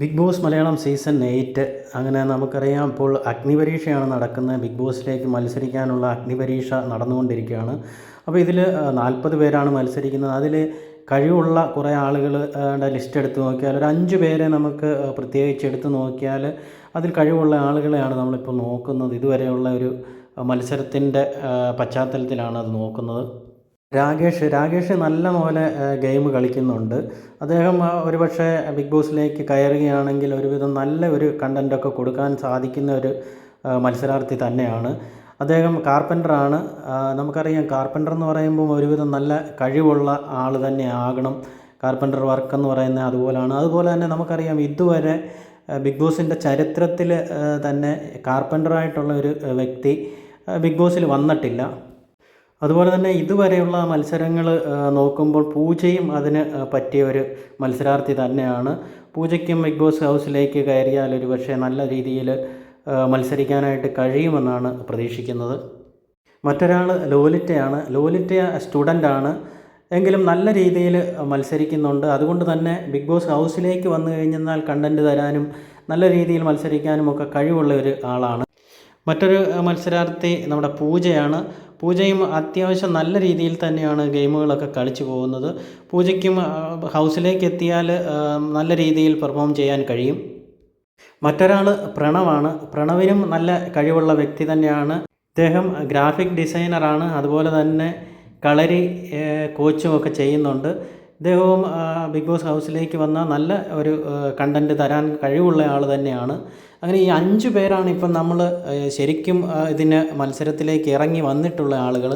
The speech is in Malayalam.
ബിഗ് ബോസ് മലയാളം സീസൺ 8 അങ്ങനെ നമുക്കറിയാം. ഇപ്പോൾ അഗ്നിപരീക്ഷയാണ് നടക്കുന്നത്. ബിഗ് ബോസിലേക്ക് മത്സരിക്കാനുള്ള അഗ്നിപരീക്ഷ നടന്നുകൊണ്ടിരിക്കുകയാണ്. അപ്പോൾ ഇതിൽ 40 പേരാണ് മത്സരിക്കുന്നത്. അതിൽ കഴിവുള്ള കുറേ ആളുകൾ ലിസ്റ്റ് എടുത്ത് നോക്കിയാൽ ഒരു 5 പേരെ നമുക്ക് പ്രത്യേകിച്ച് എടുത്ത് നോക്കിയാൽ അതിൽ കഴിവുള്ള ആളുകളെയാണ് നമ്മളിപ്പോൾ നോക്കുന്നത്. ഇതുവരെയുള്ള ഒരു മത്സരത്തിൻ്റെ പശ്ചാത്തലത്തിലാണ് അത് നോക്കുന്നത്. രാകേഷ് നല്ല പോലെ ഗെയിം കളിക്കുന്നുണ്ട്. അദ്ദേഹം ഒരുപക്ഷെ ബിഗ് ബോസിലേക്ക് കയറുകയാണെങ്കിൽ ഒരുവിധം നല്ല ഒരു കണ്ടൻറ്റൊക്കെ കൊടുക്കാൻ സാധിക്കുന്ന ഒരു മത്സരാർത്ഥി തന്നെയാണ്. അദ്ദേഹം കാർപ്പൻ്ററാണ്. നമുക്കറിയാം, കാർപ്പൻ്റർ എന്ന് പറയുമ്പോൾ ഒരുവിധം നല്ല കഴിവുള്ള ആൾ തന്നെ ആകണം. കാർപ്പൻ്റർ വർക്ക് എന്ന് പറയുന്നത് അതുപോലെയാണ്. അതുപോലെ തന്നെ നമുക്കറിയാം, ഇതുവരെ ബിഗ് ബോസിൻ്റെ ചരിത്രത്തിൽ തന്നെ കാർപ്പൻ്ററായിട്ടുള്ള ഒരു വ്യക്തി ബിഗ് ബോസിൽ വന്നിട്ടില്ല. അതുപോലെ തന്നെ ഇതുവരെയുള്ള മത്സരങ്ങൾ നോക്കുമ്പോൾ പൂജയും അതിന് പറ്റിയ ഒരു മത്സരാർത്ഥി തന്നെയാണ്. പൂജയ്ക്കും ബിഗ് ബോസ് ഹൗസിലേക്ക് കയറിയാൽ ഒരു പക്ഷേ നല്ല രീതിയിൽ മത്സരിക്കാനായിട്ട് കഴിയുമെന്നാണ് പ്രതീക്ഷിക്കുന്നത്. മറ്റൊരാൾ ലോലിറ്റയാണ്. ലോലിറ്റ സ്റ്റുഡൻ്റാണ്, എങ്കിലും നല്ല രീതിയിൽ മത്സരിക്കുന്നുണ്ട്. അതുകൊണ്ട് തന്നെ ബിഗ് ബോസ് ഹൗസിലേക്ക് വന്നു കഴിഞ്ഞാൽ കണ്ടൻറ്റ് തരാനും നല്ല രീതിയിൽ മത്സരിക്കാനും ഒക്കെ കഴിവുള്ള ഒരു ആളാണ്. മറ്റൊരു മത്സരാർത്ഥി നമ്മുടെ പൂജയാണ്. പൂജയും അത്യാവശ്യം നല്ല രീതിയിൽ തന്നെയാണ് ഗെയിമുകളൊക്കെ കളിച്ചു പോകുന്നത്. പൂജയ്ക്കും ഹൗസിലേക്ക് എത്തിയാൽ നല്ല രീതിയിൽ പെർഫോം ചെയ്യാൻ കഴിയും. മറ്റൊരാൾ പ്രണവാണ്. പ്രണവിനും നല്ല കഴിവുള്ള വ്യക്തി തന്നെയാണ്. ഇദ്ദേഹം ഗ്രാഫിക് ഡിസൈനറാണ്. അതുപോലെ തന്നെ കളരി കോച്ചും ഒക്കെ ചെയ്യുന്നുണ്ട്. ഇദ്ദേഹവും ബിഗ് ബോസ് ഹൗസിലേക്ക് വന്ന നല്ല ഒരു കണ്ടൻറ്റ് തരാൻ കഴിവുള്ള ആൾ തന്നെയാണ്. അങ്ങനെ ഈ 5 പേരാണ് ഇപ്പം നമ്മൾ ശരിക്കും ഇതിന് മത്സരത്തിലേക്ക് ഇറങ്ങി വന്നിട്ടുള്ള ആളുകൾ.